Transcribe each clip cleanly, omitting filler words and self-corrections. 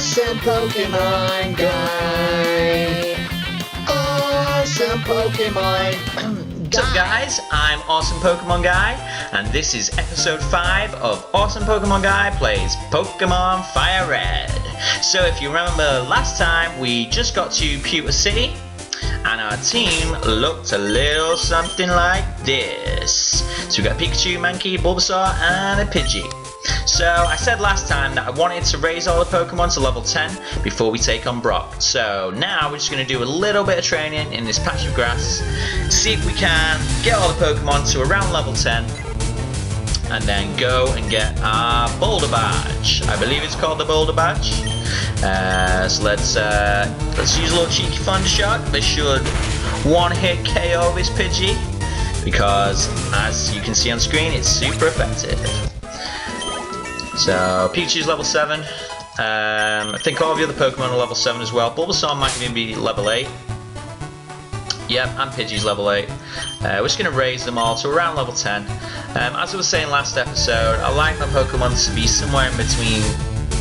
Awesome Pokemon Guy. Awesome Pokemon What's up, guys? I'm Awesome Pokemon Guy, and this is episode 5 of Awesome Pokemon Guy Plays Pokemon Fire Red. So if you remember last time, we just got to Pewter City, and our team looked a little something like this. So we got Pikachu, Mankey, Bulbasaur, and a Pidgey. So I said last time that I wanted to raise all the Pokemon to level 10 before we take on Brock. So now we're just going to do a little bit of training in this patch of grass, see if we can get all the Pokemon to around level 10, and then go and get our Boulder Badge. I believe it's called the Boulder Badge. So let's use a little cheeky Thunder Shock. This should one-hit KO this Pidgey, because as you can see on screen, it's super effective. So Pikachu's level 7. I think all the other Pokemon are level 7 as well. Bulbasaur might even be level 8. Yep, and Pidgey's level 8. We're just going to raise them all to around level 10. As I was saying last episode, I like my Pokemon to be somewhere in between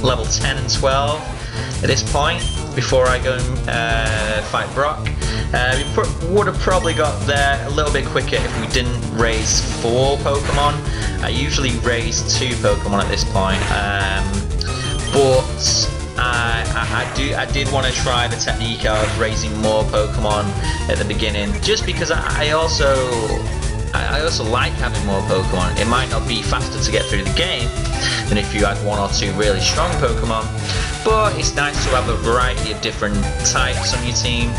level 10 and 12 at this point, before I go and fight Brock. We would have probably got there a little bit quicker if we didn't raise 4 Pokemon. I usually raise 2 Pokemon at this point, but I did want to try the technique of raising more Pokemon at the beginning, just because I also like having more Pokemon. It might not be faster to get through the game than if you had 1 or 2 really strong Pokemon, but it's nice to have a variety of different types on your team.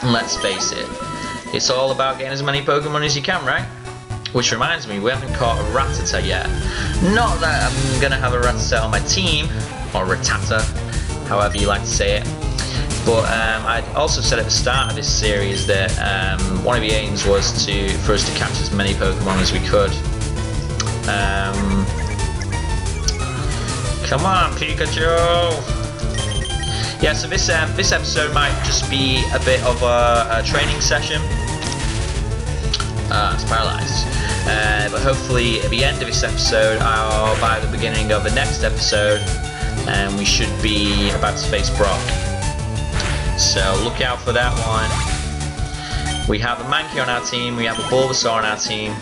And let's face it, it's all about getting as many Pokemon as you can, right? Which reminds me, we haven't caught a Rattata yet. Not that I'm going to have a Rattata on my team, or Rattata, however you like to say it. But I also said at the start of this series that one of the aims was for us to catch as many Pokemon as we could. Come on, Pikachu! Yeah, so this episode might just be a bit of a training session. It's paralysed. But hopefully at the end of this episode, or by the beginning of the next episode, we should be about to face Brock. So look out for that one. We have a Mankey on our team, we have a Bulbasaur on our team,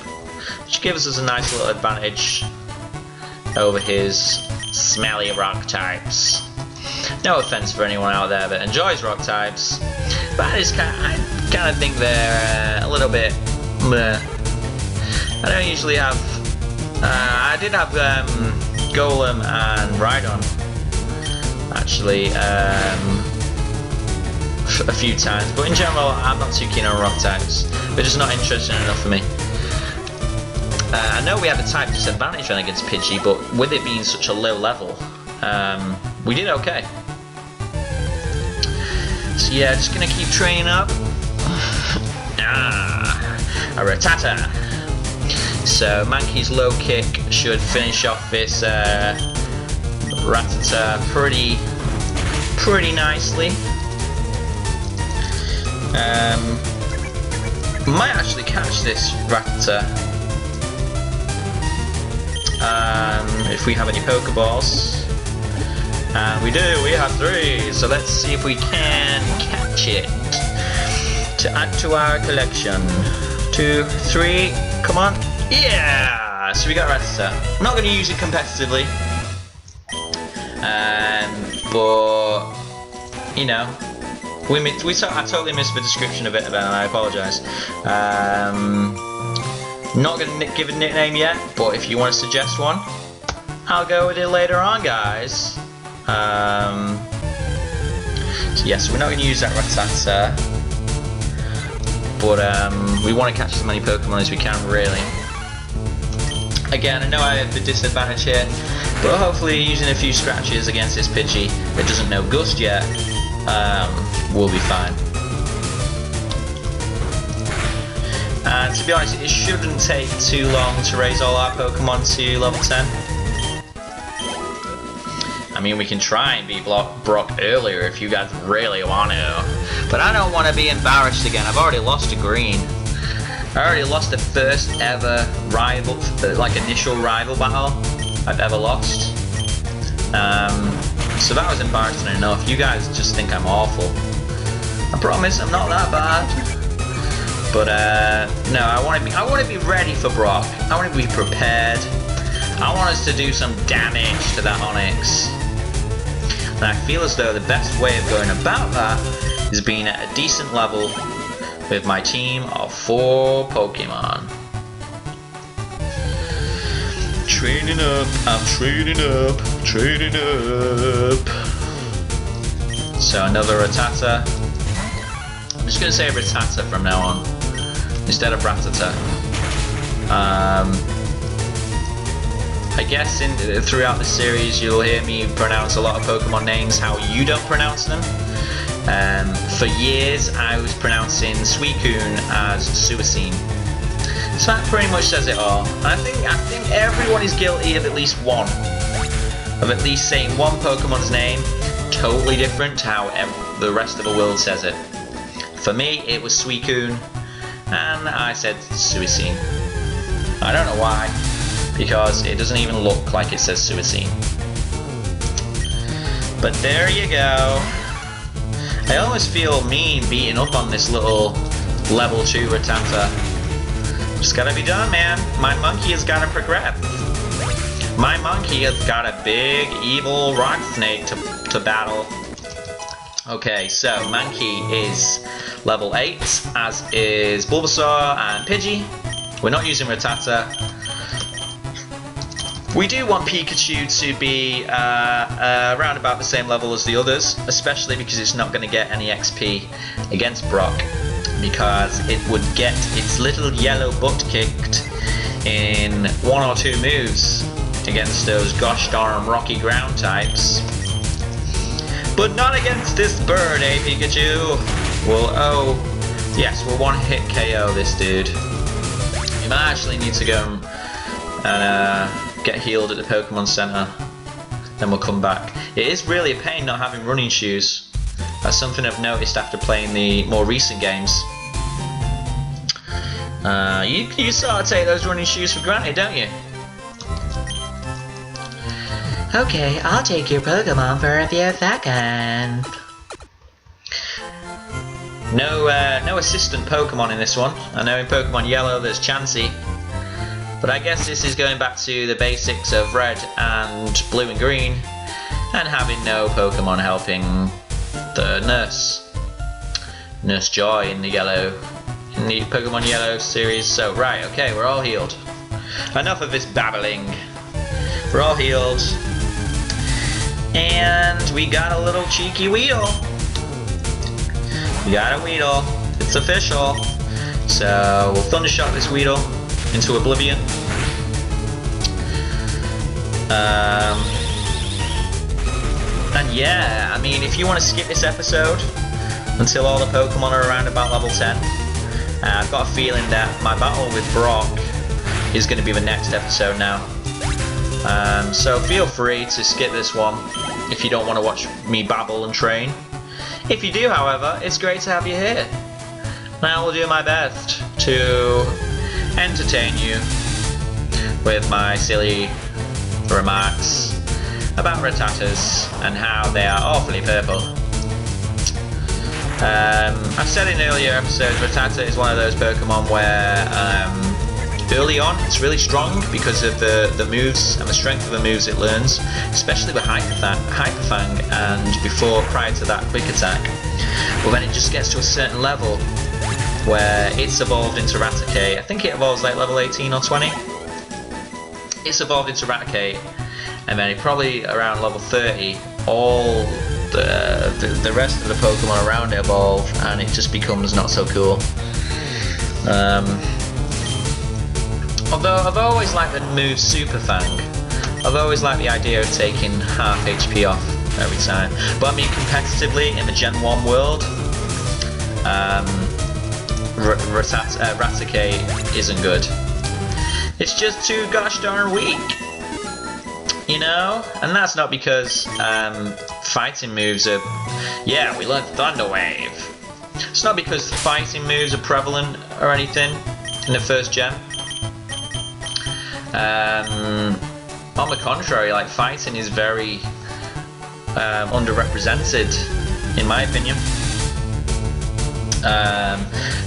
which gives us a nice little advantage over his smelly rock types. No offense for anyone out there that enjoys rock types, but I kind of think they're a little bit meh. I don't usually have. I did have Golem and Rhydon actually a few times, but in general I'm not too keen on rock types. They're just not interesting enough for me. I know we have a type disadvantage then against Pidgey, but with it being such a low level, we did okay. So yeah, just gonna keep training up. A Rattata. So Mankey's low kick should finish off this Rattata pretty nicely. Might actually catch this Rattata if we have any Pokeballs. And we do, we have 3, so let's see if we can catch it to add to our collection. 2, 3, come on. Yeah! So we got Rattata. I'm not going to use it competitively, but you know, I totally missed the description of it, and I apologise. Not going to give a nickname yet, but if you want to suggest one, I'll go with it later on, guys. So yes, we're not going to use that Rattata, but we want to catch as many Pokemon as we can, really. Again, I know I have the disadvantage here, but hopefully using a few scratches against this Pidgey that doesn't know Gust yet, we'll be fine. And to be honest, it shouldn't take too long to raise all our Pokemon to level 10. I mean, we can try and beat Brock earlier if you guys really want to, but I don't want to be embarrassed again. I've already lost to Green. I already lost the first ever initial rival battle I've ever lost. So that was embarrassing enough. You guys just think I'm awful. I promise I'm not that bad. But no, I want to be ready for Brock. I want to be prepared. I want us to do some damage to that Onyx. And I feel as though the best way of going about that is being at a decent level with my team of 4 Pokemon. Training up, I'm training up, training up. So another Rattata. I'm just going to say Rattata from now on, instead of Rattata. I guess throughout the series you'll hear me pronounce a lot of Pokemon names how you don't pronounce them. For years I was pronouncing Suicune as Suicune. So that pretty much says it all. And I think everyone is guilty of at least one. Of at least saying one Pokemon's name totally different to how the rest of the world says it. For me it was Suicune, and I said Suicune. I don't know why, because it doesn't even look like it says Suicune. But there you go. I almost feel mean beating up on this little level 2 Rattata. Just gotta be done, man. My monkey has gotta progress. My monkey has got a big evil rock snake to battle. Okay, so Mankey is level 8, as is Bulbasaur and Pidgey. We're not using Rattata. We do want Pikachu to be around about the same level as the others, especially because it's not going to get any XP against Brock, because it would get its little yellow butt kicked in 1 or 2 moves against those gosh darn rocky ground types. But not against this bird, eh, Pikachu? We'll one-hit KO this dude. You might actually need to go and get healed at the Pokemon Center. Then we'll come back. It is really a pain not having running shoes. That's something I've noticed after playing the more recent games. You sort of take those running shoes for granted, don't you? Okay, I'll take your Pokemon for a few seconds. No assistant Pokemon in this one. I know in Pokemon Yellow there's Chansey, but I guess this is going back to the basics of Red and Blue and Green, and having no Pokemon helping the Nurse Joy in the Pokemon Yellow series. So right, okay, we're all healed. Enough of this babbling. We're all healed. And we got a little cheeky Weedle. We got a Weedle. It's official. So we'll Thundershock this Weedle into oblivion. And yeah, I mean, if you want to skip this episode until all the Pokemon are around about level 10, I've got a feeling that my battle with Brock is going to be the next episode now. So feel free to skip this one if you don't want to watch me babble and train. If you do, however, it's great to have you here. I will do my best to entertain you with my silly remarks about Rattatas and how they are awfully purple. I've said in earlier episodes, Rattata is one of those Pokemon where early on it's really strong because of the moves and the strength of the moves it learns, especially with Hyper Fang and prior to that Quick Attack. But when it just gets to a certain level where it's evolved into Raticate, I think it evolves like level 18 or 20. It's evolved into Raticate, and then probably around level 30 all the rest of the Pokemon around it evolve, and it just becomes not so cool. Although I've always liked the move Super Fang. I've always liked the idea of taking half HP off every time. But I mean, competitively in the Gen 1 world, Raticate isn't good. It's just too gosh darn weak, you know? And that's not because fighting moves are... Yeah, we learned Thunder Wave. It's not because fighting moves are prevalent or anything in the first gen. On the contrary, like, fighting is very underrepresented, in my opinion.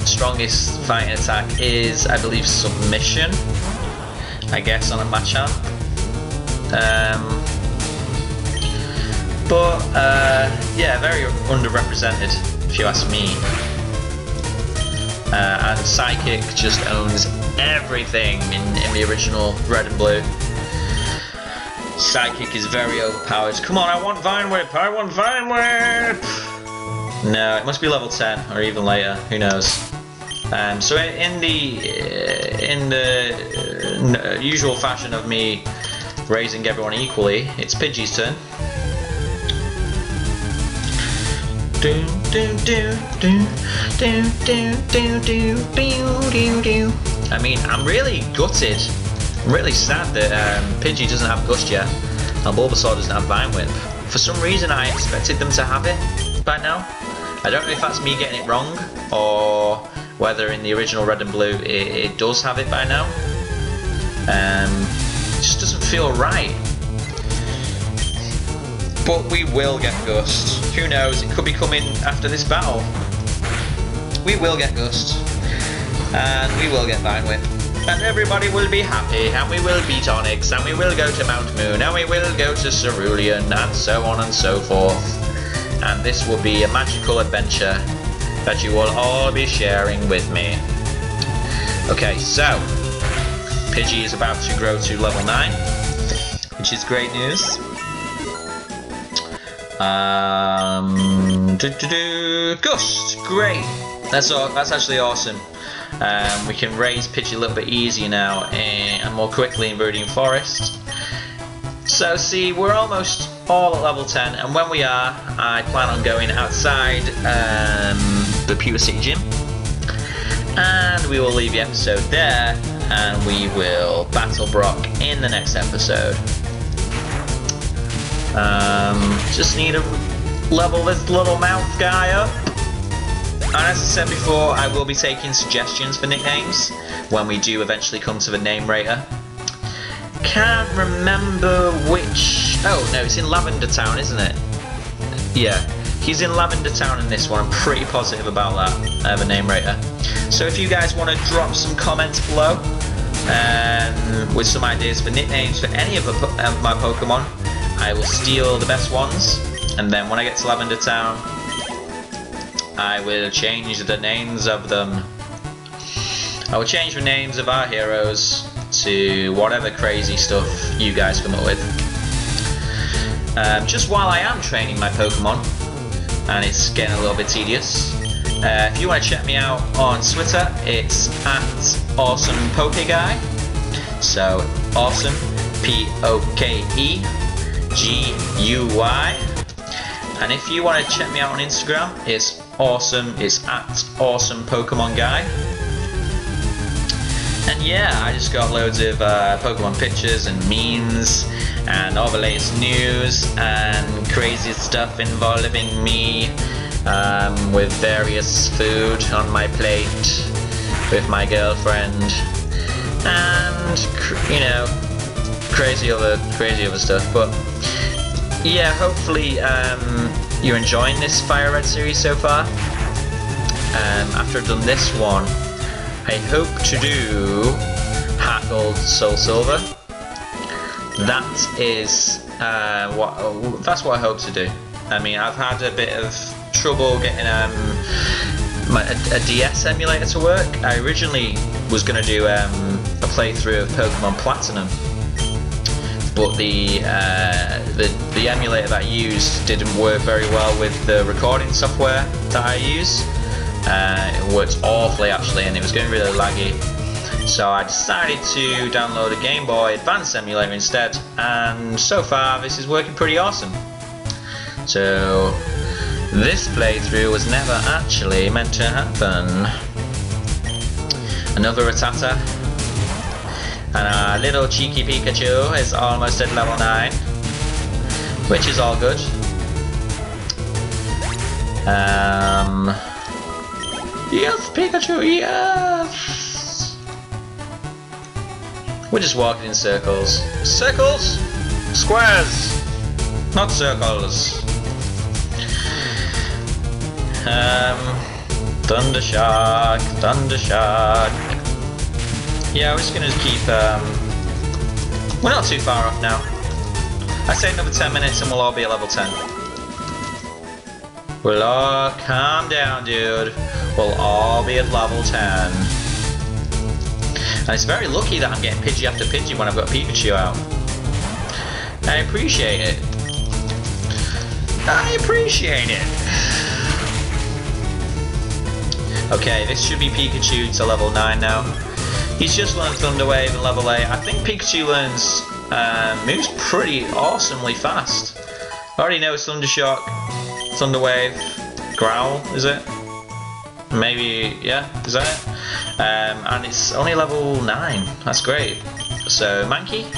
Strongest fighting attack is, I believe, submission, I guess, on a Machamp. Yeah, very underrepresented, if you ask me. And Psychic just owns everything in the original Red and Blue. Psychic is very overpowered. Come on, I want Vine Whip! I want Vine Whip! No, it must be level 10 or even later. Who knows? So in the usual fashion of me raising everyone equally, it's Pidgey's turn. I mean, I'm really gutted. I'm really sad that Pidgey doesn't have Gust yet, and Bulbasaur doesn't have Vine Whip. For some reason, I expected them to have it by now. I don't know if that's me getting it wrong, or whether in the original Red and Blue it does have it by now. It just doesn't feel right. But we will get Gust. Who knows? It could be coming after this battle. We will get Gust, and we will get Vine Whip, and everybody will be happy, and we will beat Onyx, and we will go to Mount Moon, and we will go to Cerulean, and so on and so forth. And this will be a magical adventure that you will all be sharing with me. Okay, so Pidgey is about to grow to level 9, which is great news. Gust, great. That's actually awesome. We can raise Pidgey a little bit easier now and more quickly in Viridian Forest. So see, we're almost all at level 10, and when we are, I plan on going outside the Pewter City Gym, and we will leave the episode there, and we will battle Brock in the next episode. Just need to level this little mouth guy up. And as I said before, I will be taking suggestions for nicknames when we do eventually come to the name rater. Can't remember which... Oh, no, it's in Lavender Town, isn't it? Yeah, he's in Lavender Town in this one. I'm pretty positive about that, the name rater. So if you guys want to drop some comments below with some ideas for nicknames for any of my Pokemon, I will steal the best ones, and then when I get to Lavender Town, I will change the names of them. I will change the names of our heroes to whatever crazy stuff you guys come up with. Just while I am training my Pokemon, and it's getting a little bit tedious, if you want to check me out on Twitter, it's @AwesomePokeGuy. So awesome, POKEGUY. And if you want to check me out on Instagram, it's awesome. It's @AwesomePokemonGuy. And yeah, I just got loads of Pokemon pictures and memes and all the latest news and crazy stuff involving me with various food on my plate with my girlfriend and you know, crazy other stuff. But yeah, hopefully you're enjoying this Fire Red series so far. After I've done this one, I hope to do Heart Gold, Soul Silver. That's what I hope to do. I mean, I've had a bit of trouble getting a DS emulator to work. I originally was going to do a playthrough of Pokemon Platinum, but the emulator that I used didn't work very well with the recording software that I use. It worked awfully actually, and it was getting really laggy. So I decided to download a Game Boy Advance emulator instead, and so far this is working pretty awesome. So this playthrough was never actually meant to happen. Another Rattata, and our little cheeky Pikachu is almost at level 9, which is all good. Yes, Pikachu, yes! We're just walking in circles. Circles? Squares! Not circles. Thunder Shark, Thunder Shark. Yeah, we're just gonna keep, we're not too far off now. I say another 10 minutes and we'll all be at level 10. We'll all, calm down dude. We'll all be at level 10. And it's very lucky that I'm getting Pidgey after Pidgey when I've got Pikachu out. I appreciate it. I appreciate it. Okay, this should be Pikachu to level 9 now. He's just learned Thunder Wave and level 8. I think Pikachu learns moves pretty awesomely fast. I already know Thunder Shock, Thunder Wave, Growl, is it? Maybe, yeah, is that it? And it's only level 9. That's great. So, Mankey.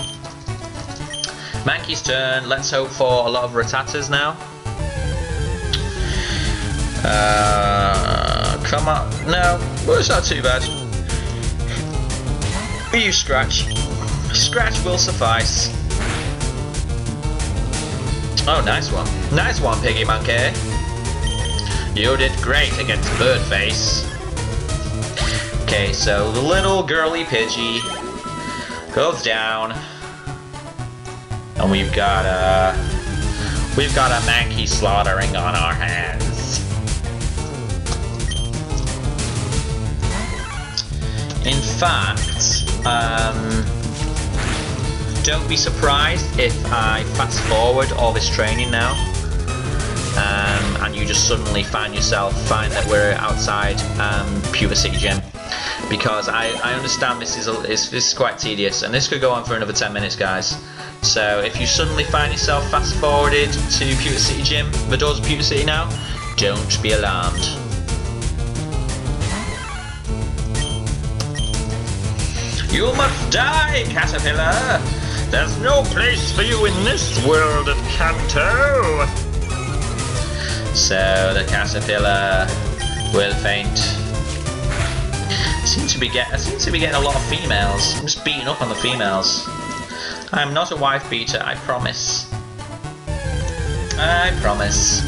Mankey's turn. Let's hope for a lot of Rattatas now. Come on. No, well, it's not too bad. We use Scratch. Scratch will suffice. Oh, nice one. Nice one, Piggy Monkey. You did great against Birdface. Okay, so the little girly Pidgey goes down. And we've got a Mankey slaughtering on our hands. In fact, don't be surprised if I fast forward all this training now, and you just suddenly find that we're outside Puber City Gym, because I understand this is quite tedious, and this could go on for another 10 minutes, guys. So if you suddenly find yourself fast forwarded to Puber City Gym, the doors of Puber City now, don't be alarmed. You must die, Caterpillar! There's no place for you in this world of Kanto! So the Caterpillar will faint. I seem to be getting a lot of females. I'm just beating up on the females. I'm not a wife beater, I promise. I promise.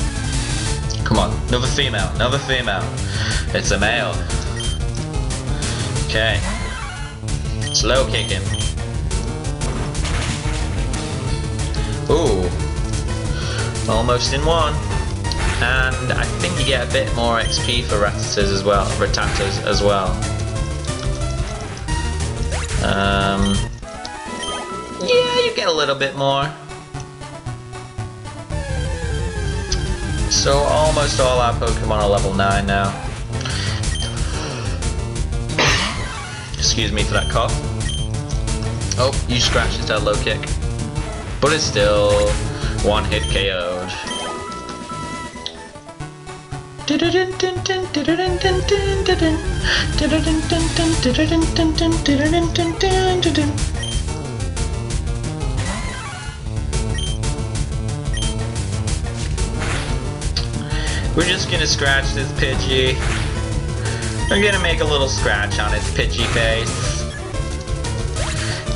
Come on, another female, another female. It's a male. Okay. Slow kicking. Ooh. Almost in one. And I think you get a bit more XP for Rattatas as well. Yeah, you get a little bit more. So almost all our Pokemon are level 9 now. Excuse me for that cough. Oh, you scratched instead of low kick. But it's still one hit KO'd. We're just gonna scratch this Pidgey. We're gonna make a little scratch on its Pidgey face.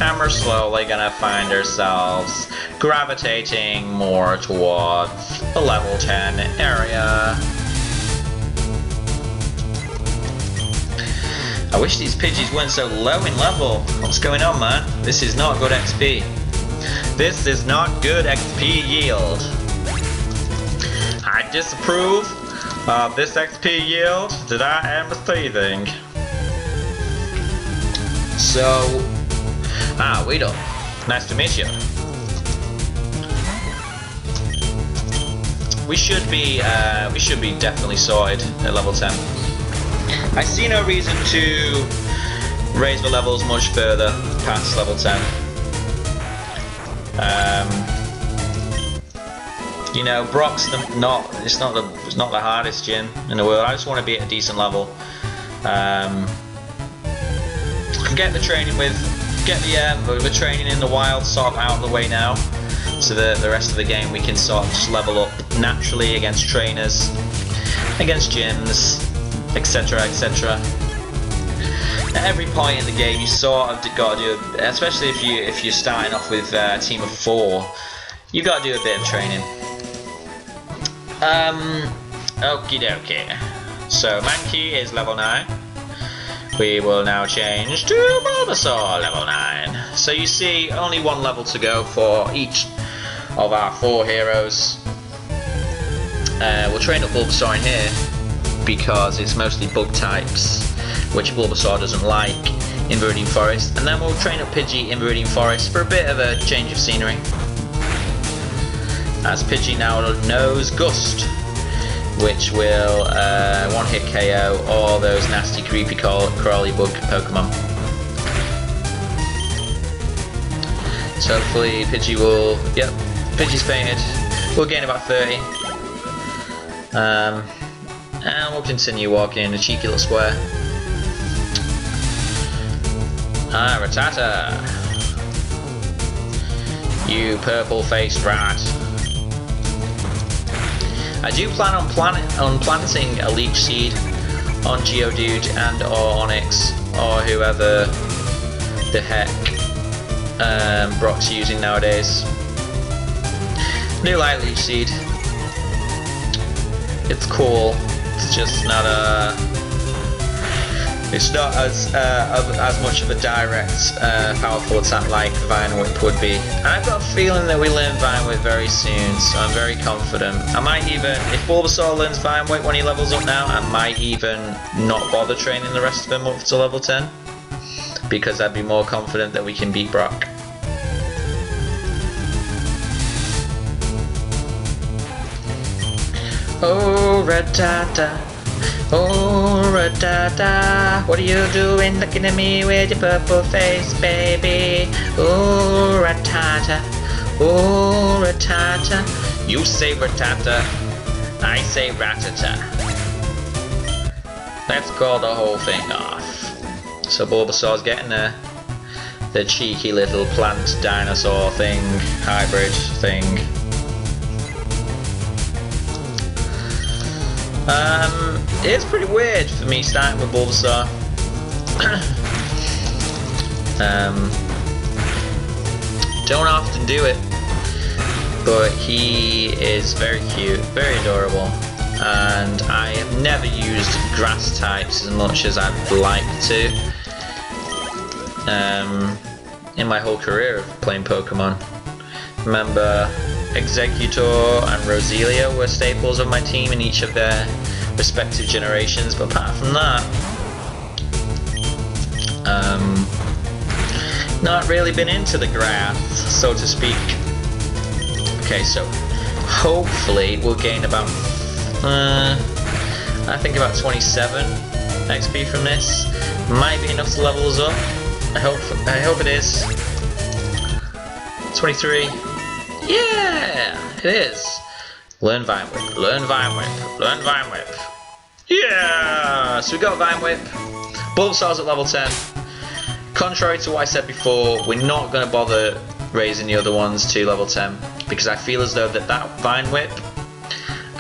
And we're slowly gonna find ourselves gravitating more towards the level 10 area. I wish these Pidgeys weren't so low in level. What's going on, man? This is not good XP. This is not good XP yield. I disapprove of this XP yield that I am receiving. So, Weedle, nice to meet you. We should be definitely sorted at level 10. I see no reason to raise the levels much further past level 10. You know, Brock's not the hardest gym in the world. I just want to be at a decent level. Get the training the training in the wild sort of out of the way now. So the rest of the game we can sort of just level up naturally against trainers, against gyms, etc, etc. At every point in the game you sort of got to do, especially if you're starting off with a team of 4, You gotta do a bit of training. Okie dokie. So Mankey is level 9. We will now change to Bulbasaur level 9. So you see, only one level to go for each of our 4 heroes. We'll train up Bulbasaur in here because it's mostly bug types, which Bulbasaur doesn't like in Viridian Forest. And then we'll train up Pidgey in Viridian Forest for a bit of a change of scenery, as Pidgey now knows Gust, which will one-hit KO all those nasty, creepy, crawly bug Pokemon. So hopefully Pidgey will... Yep, Pidgey's fainted. We'll gain about 30. And we'll continue walking in a cheeky little square. Ah, Rattata! You purple-faced rat. I do plan on planting a Leech Seed on Geodude and or Onix or whoever the heck Brock's using nowadays. I do like Leech Seed. It's cool. It's just not it's not as much of a direct, powerful attack like Vine Whip would be. And I've got a feeling that we learn Vine Whip very soon, so I'm very confident. I might even, if Bulbasaur learns Vine Whip when he levels up now, I might even not bother training the rest of him up to level 10, because I'd be more confident that we can beat Brock. Oh, Rattata. Oh, Rattata, what are you doing looking at me with your purple face, baby? Oh, Rattata, oh, Rattata. You say Rattata, I say Rattata. Let's call the whole thing off. So Bulbasaur's getting there. The cheeky little plant dinosaur thing, hybrid thing. It's pretty weird for me starting with Bulbasaur. Don't often do it, but he is very cute, very adorable, and I have never used grass types as much as I'd like to in my whole career of playing Pokemon. Remember, Executor and Roselia were staples of my team in each of their respective generations, but apart from that, not really been into the grass, so to speak. Okay, so hopefully we'll gain about I think about 27 XP from this. Might be enough to level us up. I hope it is. 23. Yeah, it is. Learn Vine Whip, learn Vine Whip, learn Vine Whip. Yeah! So we got Vine Whip. Bulbasaur's at level 10. Contrary to what I said before, we're not going to bother raising the other ones to level 10, because I feel as though that Vine Whip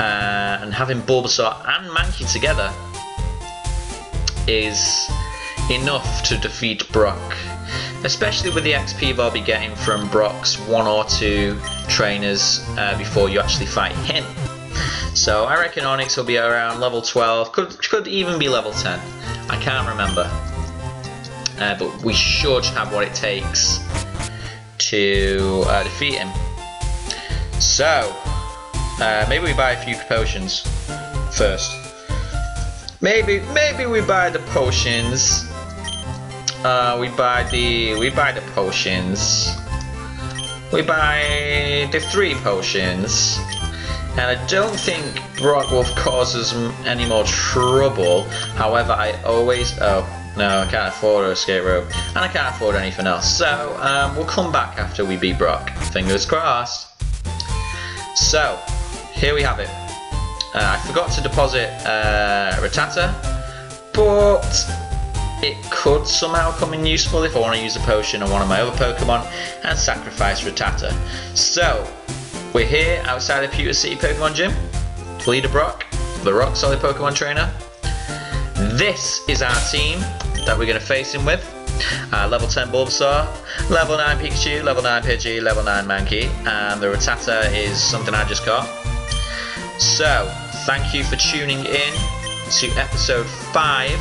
and having Bulbasaur and Mankey together is enough to defeat Brock. Especially with the XP I'll be getting from Brock's 1 or 2 trainers before you actually fight him. So I reckon Onix will be around level 12, could even be level 10. I can't remember. But we should have what it takes to defeat him. So, maybe we buy a few potions first. Maybe we buy the potions. We buy the potions. We buy the 3 potions. And I don't think Brock will cause us any more trouble. However, I always... Oh, no, I can't afford a escape rope. And I can't afford anything else. So, we'll come back after we beat Brock. Fingers crossed. So, here we have it. I forgot to deposit Rattata. But it could somehow come in useful if I want to use a potion on one of my other Pokemon and sacrifice Rattata. So, we're here outside the Pewter City Pokemon Gym. Leader Brock, the rock solid Pokemon trainer. This is our team that we're going to face him with. Level 10 Bulbasaur, Level 9 Pikachu, level 9 Pidgey, level 9 Mankey, and the Rattata is something I just got. So, thank you for tuning in to episode 5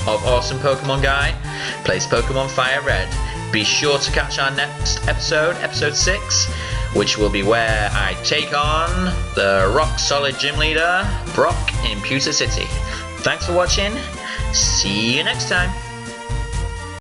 of Awesome Pokemon Guy Plays Pokemon Fire Red. Be sure to catch our next episode, episode 6, which will be where I take on the rock solid gym leader, Brock, in Pewter City. Thanks for watching. See you next time.